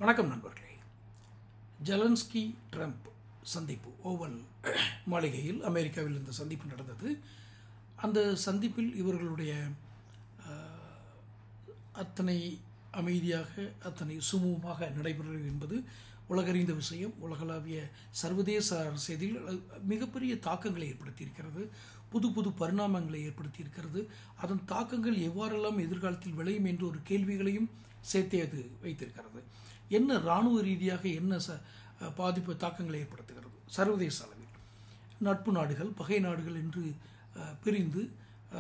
வணக்கம் நண்பர்களே. Zelensky Trump சந்திப்பு ஓவல் மாளிகையில் அமெரிக்காவில் இந்த சந்திப்பு நடந்தது. அந்த சந்திப்பில் இவர்களுடைய அத்தனை அமைதியாக அத்தனை சுமூகமாக நடைபெறும் என்பது உலகறிந்த விஷயம். உலகளாவிய சர்வதேச அரசியலில் மிகப்பெரிய தாக்கங்களை ஏற்படுத்தியிருக்கிறது, புது புது பரிணாமங்களை ஏற்படுத்தியிருக்கிறது. அதன் தாக்கங்கள் எவ்வாறெல்லாம் எதிர்காலத்தில் விளையும் என்ற ஒரு கேள்விகளையும் சேர்த்தே அது வைத்திருக்கிறது. என்ன இராணுவ ரீதியாக என்ன பாதிப்பு தாக்கங்களை ஏற்படுத்துகிறது? சர்வதேச அளவில் நட்பு நாடுகள் பகை நாடுகள் என்று பிரிந்து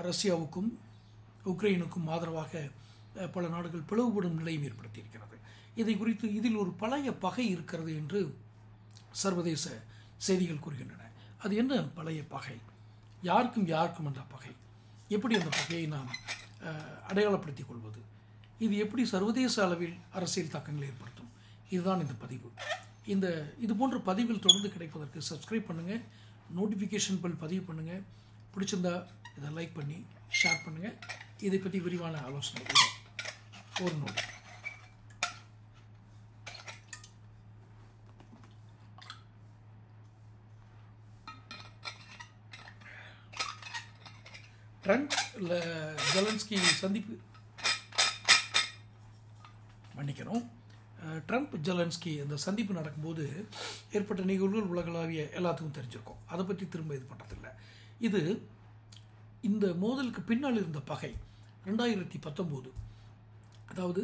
ரஷ்யாவுக்கும் உக்ரைனுக்கும் ஆதரவாக பல நாடுகள் பிளவுபடும் நிலையும் ஏற்படுத்தியிருக்கிறது. இதை குறித்து இதில் ஒரு பழைய பகை இருக்கிறது என்று சர்வதேச செய்திகள் கூறுகின்றன. அது என்ன பழைய பகை? யாருக்கும் அந்த பகை, எப்படி அந்த பகையை நாம் அடையாளப்படுத்திக் கொள்வது? இது எப்படி சர்வதேச அளவில் அரசியல் தாக்கங்களை ஏற்படுத்தும்? இதுதான் இந்த பதிவு. இது போன்ற பதிவுகள் தொடர்ந்து கிடைப்பதற்கு சப்ஸ்கிரைப் பண்ணுங்கள், நோட்டிஃபிகேஷன் பெல் பதிவு பண்ணுங்கள். பிடிச்சிருந்தா இதை லைக் பண்ணி ஷேர் பண்ணுங்கள். இதை பற்றி விரிவான ஆலோசனை ஒரு நோட். ட்ரம்ப் ஜெலன்ஸ்கி சந்திப்பு மன்னிக்கணும் ட்ரம்ப் ஜெலன்ஸ்கி அந்த சந்திப்பு நடக்கும்போது ஏற்பட்ட நிகழ்வுகள் உலகளாவிய எல்லாத்துக்கும் தெரிஞ்சிருக்கும். அதை பற்றி திரும்ப இது பண்ணுறதில்லை. இந்த மோதலுக்கு பின்னால் இருந்த பகை 2019, அதாவது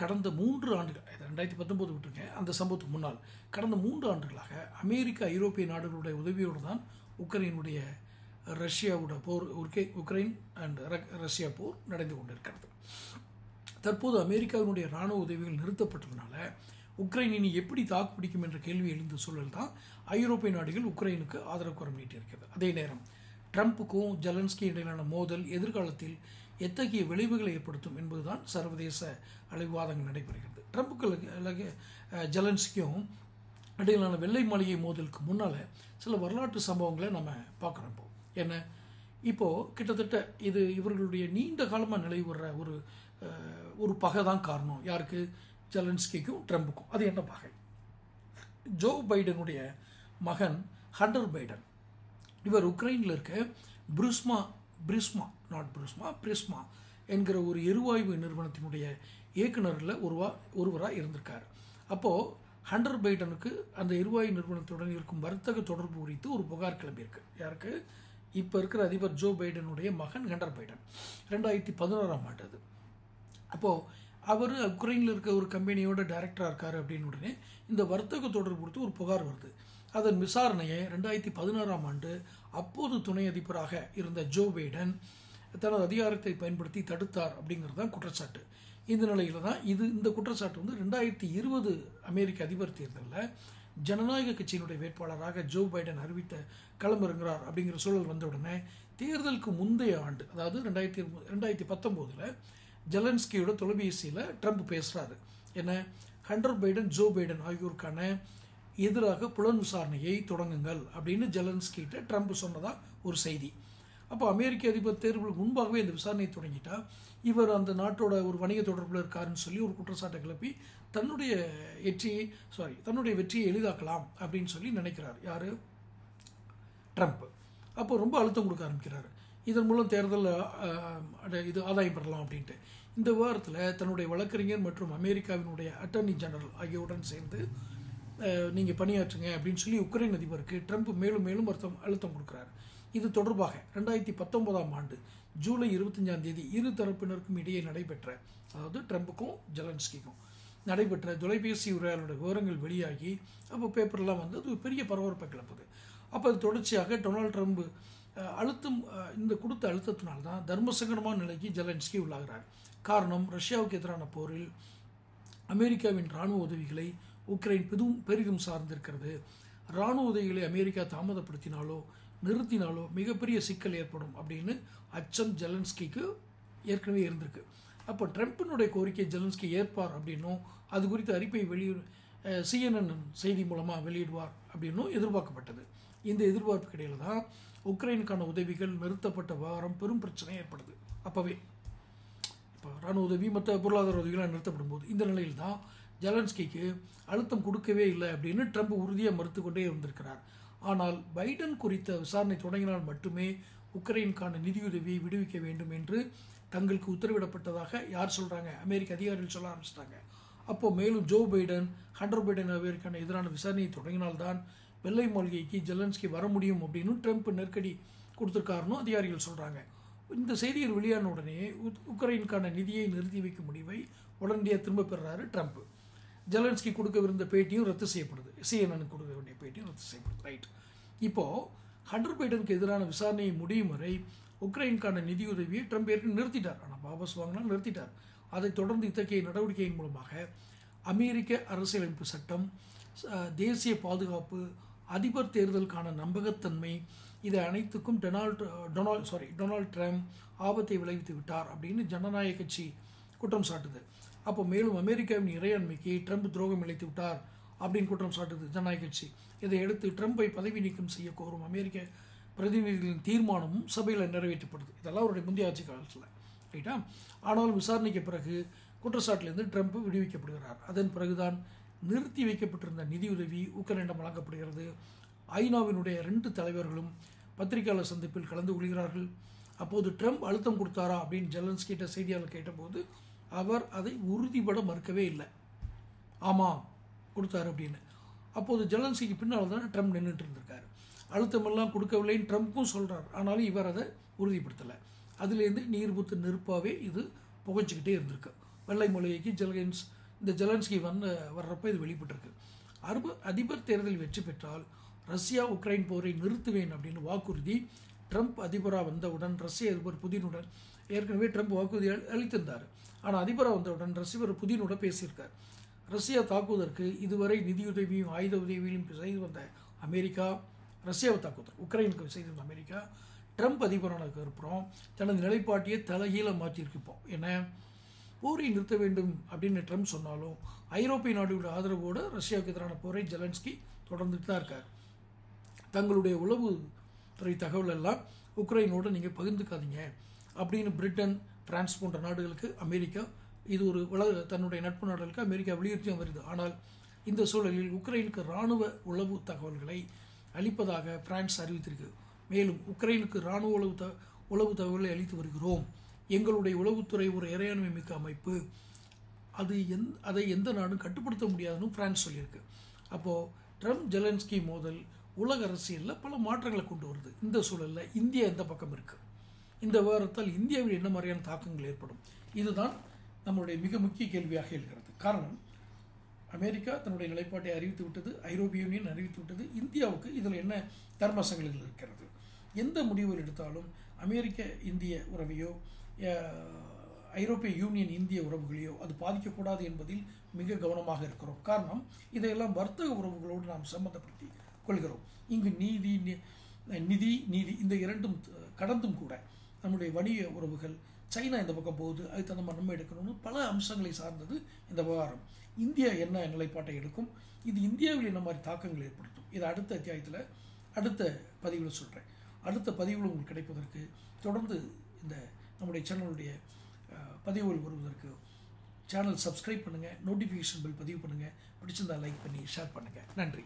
கடந்த 3 ஆண்டுகள், 2019 விட்டுருக்கேன், அந்த சம்பவத்துக்கு முன்னால் கடந்த 3 ஆண்டுகளாக அமெரிக்கா ஐரோப்பிய நாடுகளுடைய உதவியோடு தான் உக்ரைனுடைய ரஷ்யாவோட போர், உக்ரைன் அண்ட் ரஷ்யா போர் நடந்து கொண்டிருக்கிறது. தற்போது அமெரிக்காவினுடைய இராணுவ உதவிகள் நிறுத்தப்பட்டதுனால உக்ரைன் இனி எப்படி தாக்குப்பிடிக்கும் என்ற கேள்வி எழுந்த சூழல் தான் ஐரோப்பிய நாடுகள் உக்ரைனுக்கு ஆதரவு குரம் நீட்டியிருக்கிறது. அதே நேரம் ட்ரம்ப்புக்கும் ஜெலன்ஸ்கி இடையிலான மோதல் எதிர்காலத்தில் எத்தகைய விளைவுகளை ஏற்படுத்தும் என்பதுதான் சர்வதேச விவாதங்கள் நடைபெறுகிறது. ட்ரம்ப்புக்கு ஜெலன்ஸ்கியும் இடையிலான வெள்ளை மாளிகை மோதலுக்கு முன்னால் சில வரலாற்று சம்பவங்களை நம்ம பார்க்குறோம். என்ன, இப்போது கிட்டத்தட்ட இது இவர்களுடைய நீண்ட காலமாக நிலை வர்ற ஒரு பகை தான் காரணம். யாருக்கு? ஜெலன்ஸ்கிக்கும் ட்ரம்புக்கும். அது என்ன பகை? ஜோ பைடனுடைய மகன் ஹண்டர் பைடன், இவர் உக்ரைனில் இருக்க பிரிஸ்மா என்கிற ஒரு எரிவாயு நிறுவனத்தினுடைய இயக்குநரில் ஒருவராக இருந்திருக்கார். அப்போது ஹண்டர் பைடனுக்கு அந்த எரிவாயு நிறுவனத்துடன் இருக்கும் வர்த்தக தொடர்பு குறித்து ஒரு புகார் கிளம்பியிருக்கு. யாருக்கு? இப்போ இருக்கிற அதிபர் ஜோ பைடனுடைய மகன் ஹண்டர் பைடன். 2016ஆம் ஆண்டு அது. அப்போது அவர் உக்ரைனில் இருக்க ஒரு கம்பெனியோட டைரக்டராக இருக்கார் அப்படின்னு உடனே இந்த வர்த்தக தொடர்பு கொடுத்து ஒரு புகார் வருது. அதன் விசாரணையை 2016ஆம் ஆண்டு அப்போது துணை அதிபராக இருந்த ஜோ பைடன் தனது அதிகாரத்தை பயன்படுத்தி தடுத்தார் அப்படிங்கிறது தான் குற்றச்சாட்டு. இந்த நிலையில் தான் இந்த குற்றச்சாட்டு 2020 அமெரிக்க அதிபர் தேர்தலில் ஜனநாயக கட்சியினுடைய வேட்பாளராக ஜோ பைடன் அறிவித்த களமிறங்குகிறார் அப்படிங்கிற சூழல் வந்த உடனே தேர்தலுக்கு முந்தைய ஆண்டு, அதாவது 2019 ஜெலன்ஸ்கியோட தொலைபேசியில் ட்ரம்ப் பேசுகிறாரு. என்ன, ஹண்டர் பைடன் ஜோ பைடன் ஆகியோருக்கான எதிராக புலன் விசாரணையை தொடங்குங்கள் அப்படின்னு ஜெலன்ஸ்கிட்ட ட்ரம்ப் சொன்னதா ஒரு செய்தி. அப்போ அமெரிக்க அதிபர் தேர்தலுக்கு முன்பாகவே இந்த விசாரணையை தொடங்கிட்டா இவர் அந்த நாட்டோட ஒரு வணிக தொடர்பில் இருக்காருன்னு சொல்லி ஒரு குற்றச்சாட்டை கிளப்பி தன்னுடைய வெற்றியை எளிதாக்கலாம் அப்படின்னு சொல்லி நினைக்கிறார். யார்? ட்ரம்ப். அப்போ ரொம்ப அழுத்தம் கொடுக்க ஆரம்பிக்கிறார். இதன் மூலம் தேர்தலில் இது ஆதாயம் பெறலாம் அப்படின்ட்டு. இந்த விவகாரத்தில் தன்னுடைய வழக்கறிஞர் மற்றும் அமெரிக்காவினுடைய அட்டர்னி ஜெனரல் ஆகியோருடன் சேர்ந்து நீங்கள் பணியாற்றுங்க அப்படின்னு சொல்லி உக்ரைன் அதிபருக்கு ட்ரம்ப் மேலும் அழுத்தம் கொடுக்குறாரு. இது தொடர்பாக 2019ஆம் ஆண்டு ஜூலை 25ஆம் தேதி இரு தரப்பினருக்கும் இடையே நடைபெற்ற, அதாவது ட்ரம்புக்கும் ஜெலன்ஸ்கிக்கும் நடைபெற்ற தொலைபேசி உரையாடலோட விவரங்கள் வெளியாகி அப்போ பேப்பர்லாம் வந்து அது பெரிய பரபரப்பை கிளப்புது. அப்போ அது தொடர்ச்சியாக டொனால்ட் ட்ரம்ப் கொடுத்த அழுத்தத்தினால்தான் தர்மசங்கடமான நிலைக்கு ஜெலன்ஸ்கி உள்ளாகிறார். காரணம், ரஷ்யாவுக்கு எதிரான போரில் அமெரிக்காவின் இராணுவ உதவிகளை உக்ரைன் பெரிதும் சார்ந்திருக்கிறது. இராணுவ உதவிகளை அமெரிக்கா தாமதப்படுத்தினாலோ நிறுத்தினாலோ மிகப்பெரிய சிக்கல் ஏற்படும் அப்படின்னு அச்சம் ஜெலன்ஸ்கிக்கு ஏற்கனவே இருந்திருக்கு. அப்போ ட்ரம்பினுடைய கோரிக்கை ஜெலன்ஸ்கி ஏற்பார் அப்படின்னும் அது குறித்த அறிப்பை CNN செய்தி மூலமாக வெளியிடுவார் அப்படின்னும் எதிர்பார்க்கப்பட்டது. இந்த எதிர்பார்ப்புக்கு இடையில தான் உக்ரைனுக்கான உதவிகள் நிறுத்தப்பட்ட விவகாரம் பெரும் பிரச்சனை ஏற்படுது. அப்போவே இப்போ இராணுவ உதவி மற்ற பொருளாதார உதவிகளாக நிறுத்தப்படும் போது இந்த நிலையில் தான் ஜெலன்ஸ்கிக்கு அழுத்தம் கொடுக்கவே இல்லை அப்படின்னு ட்ரம்ப் உறுதியாக மறுத்து கொண்டே இருந்திருக்கிறார். ஆனால் பைடன் குறித்த விசாரணை தொடங்கினால் மட்டுமே உக்ரைனுக்கான நிதியுதவியை விடுவிக்க வேண்டும் என்று தங்களுக்கு உத்தரவிடப்பட்டதாக யார் சொல்கிறாங்க? அமெரிக்க அதிகாரிகள் சொல்ல ஆரம்பிச்சிட்டாங்க. அப்போது மேலும் ஜோ பைடன், ஹண்டர் பைடன் ஆகியோருக்கான எதிரான விசாரணையை தொடங்கினால்தான் வெள்ளை மாளிகைக்கு ஜெலன்ஸ்கி வர முடியும் அப்படின்னு ட்ரம்ப் நெருக்கடி கொடுத்துருக்காருன்னு அதிகாரிகள் சொல்கிறாங்க. இந்த செய்திகள் வெளியான உடனே உக்ரைனுக்கான நிதியை நிறுத்தி வைக்கும் முடிவை உடனடியாக திரும்ப பெறுறாரு ட்ரம்ப். ஜெலன்ஸ்கி கொடுக்கவிருந்த பேட்டியும் ரத்து செய்யப்படுது. CNN கொடுக்க வேண்டிய பேட்டியும் ரத்து செய்யப்படுது. ரைட். இப்போது ஹண்டர் பைடனுக்கு எதிரான விசாரணையை முடியும் வரை உக்ரைனுக்கான நிதியுதவியை ட்ரம்ப் ஏற்கனவே நிறுத்திட்டார். ஆனால் வாபஸ் வாங்கினா நிறுத்திட்டார். அதைத் தொடர்ந்து இத்தகைய நடவடிக்கையின் மூலமாக அமெரிக்க அரசியலமைப்பு சட்டம், தேசிய பாதுகாப்பு, அதிபர் தேர்தலுக்கான நம்பகத்தன்மை, இதை அனைத்துக்கும் டொனால்ட் ட்ரம்ப் ஆபத்தை விளைவித்து விட்டார் அப்படின்னு ஜனநாயக கட்சி குற்றம் சாட்டுது. அப்போ மேலும் அமெரிக்காவின் இறையாண்மைக்கு ட்ரம்ப் துரோகம் இழைத்து விட்டார் அப்படின்னு குற்றம் சாட்டுது ஜனநாயக கட்சி. இதை அடுத்து ட்ரம்பை பதவி நீக்கம் செய்ய கோரும் அமெரிக்க பிரதிநிதிகளின் தீர்மானமும் சபையில் நிறைவேற்றப்படுது. இதெல்லாம் அவருடைய முந்தைய ஆட்சி காலத்தில். ரைட்டா? ஆனாலும் விசாரணைக்கு பிறகு குற்றச்சாட்டிலிருந்து ட்ரம்ப் விடுவிக்கப்படுகிறார். அதன் பிறகுதான் நிறுத்தி வைக்கப்பட்டிருந்த நிதியுதவி உக்ரைனிடம் வழங்கப்படுகிறது. ஐநாவினுடைய 2 தலைவர்களும் பத்திரிகையாளர் சந்திப்பில் கலந்து கொள்கிறார்கள். அப்போது ட்ரம்ப் அழுத்தம் கொடுத்தாரா அப்படின்னு ஜெலன்ஸ்கிட்ட செய்தியாளர் கேட்டபோது அவர் அதை உறுதிபட மறுக்கவே இல்லை. ஆமாம் கொடுத்தாரு அப்படின்னு. அப்போது ஜெலன்ஸ்கிக்கு பின்னால் தான் ட்ரம்ப் நின்றுட்டு இருந்திருக்காரு. அழுத்தமெல்லாம் கொடுக்கவில்லைன்னு ட்ரம்ப்பும் சொல்கிறார். ஆனாலும் இவர் அதை உறுதிப்படுத்தலை. அதுலேருந்து நீர் பூத்து நெருப்பாகவே இது புகைச்சிக்கிட்டே இருந்திருக்கு. வெள்ளை மாளிகைக்கு இந்த ஜெலன்ஸ்கி வர்றப்போ இது வெளிப்பட்டிருக்கு. அதிபர் தேர்தலில் வெற்றி பெற்றால் ரஷ்யா உக்ரைன் போரை நிறுத்துவேன் அப்படின்னு வாக்குறுதி ட்ரம்ப் அதிபராக வந்தவுடன் ரஷ்ய அதிபர் புதினுடன் ஏற்கனவே ட்ரம்ப் வாக்குறுதி அளித்திருந்தார். ஆனால் அதிபராக வந்தவுடன் ரஷ்ய புதினுடன் பேசியிருக்கார். ரஷ்யா தாக்குவதற்கு இதுவரை நிதியுதவியும் ஆயுத உதவியும் செய்து வந்த அமெரிக்கா, ரஷ்யாவை தாக்குவதற்கு உக்ரைனுக்கு செய்து வந்த அமெரிக்கா ட்ரம்ப் அதிபரானதுக்கு அப்புறம் தனது நிலைப்பாட்டையே தலைகீழ மாற்றியிருக்கு. இப்போ என்ன, போரை நிறுத்த வேண்டும் அப்படின்னு ட்ரம்ப் சொன்னாலும் ஐரோப்பிய நாடுகளோட ஆதரவோடு ரஷ்யாவுக்கு எதிரான போரை ஜெலன்ஸ்கி தொடர்ந்துட்டு தான் இருக்கார். தங்களுடைய உளவுத்துறை தகவல் எல்லாம் உக்ரைனோடு நீங்கள் பகிர்ந்துக்காதீங்க அப்படின்னு பிரிட்டன், பிரான்ஸ் போன்ற நாடுகளுக்கு அமெரிக்கா, இது ஒரு தன்னுடைய நட்பு நாடுகளுக்கு அமெரிக்கா வலியுறுத்தியும் வருது. ஆனால் இந்த சூழலில் உக்ரைனுக்கு இராணுவ உளவு தகவல்களை அளிப்பதாக பிரான்ஸ் அறிவித்திருக்கு. மேலும் உக்ரைனுக்கு இராணுவ உளவு தகவல்களை அளித்து வருகிறோம். எங்களுடைய உளவுத்துறை ஒரு இறையாண்மை மிக்க அமைப்பு, அதை எந்த நாடும் கட்டுப்படுத்த முடியாதுன்னு பிரான்ஸ் சொல்லியிருக்கு. அப்போது ட்ரம்ப் ஜெலன்ஸ்கி மோதல் உலக அரசியலில் பல மாற்றங்களை கொண்டு வருது. இந்த சூழலில் இந்தியா எந்த பக்கம் இருக்குது? இந்த விவகாரத்தால் இந்தியாவில் என்ன மாதிரியான தாக்கங்கள் ஏற்படும்? இதுதான் நம்மளுடைய மிக முக்கிய கேள்வியாக எழுகிறது. காரணம், அமெரிக்கா தன்னுடைய நிலைப்பாட்டை அறிவித்து விட்டது, ஐரோப்பிய யூனியன் அறிவித்து விட்டது. இந்தியாவுக்கு இதில் என்ன தர்மசங்கள் இருக்கிறது? எந்த முடிவுகள் எடுத்தாலும் அமெரிக்க இந்திய உறவையோ ஐரோப்பிய யூனியன் இந்திய உறவுகளையோ அது பாதிக்கக்கூடாது என்பதில் மிக கவனமாக இருக்கிறோம். காரணம், இதையெல்லாம் வர்த்தக உறவுகளோடு நாம் சம்பந்தப்படுத்தி கொள்கிறோம். இங்கு நிதி இந்த இரண்டும் கடந்தும் கூட நம்முடைய வணிக உறவுகள், சைனா இந்த பக்கம் போகுது, அதுக்கு தகுந்த நம்ம எடுக்கணும்னு பல அம்சங்களை சார்ந்தது இந்த விவகாரம். இந்தியா என்ன நிலைப்பாட்டை எடுக்கும், இது இந்தியாவில் என்ன மாதிரி தாக்கங்கள் ஏற்படுத்தும், இதை அடுத்த அத்தியாயத்தில் அடுத்த பதிவில் சொல்கிறேன். அடுத்த பதிவில் உங்களுக்கு கிடைப்பதற்கு தொடர்ந்து இந்த நம்முடைய சேனலுடைய பதிவுகள் வருவதற்கு சேனல் சப்ஸ்கிரைப் பண்ணுங்கள், நோட்டிஃபிகேஷன் பில் பதிவு பண்ணுங்கள், பிடிச்சிருந்தால் லைக் பண்ணி ஷேர் பண்ணுங்கள். நன்றி.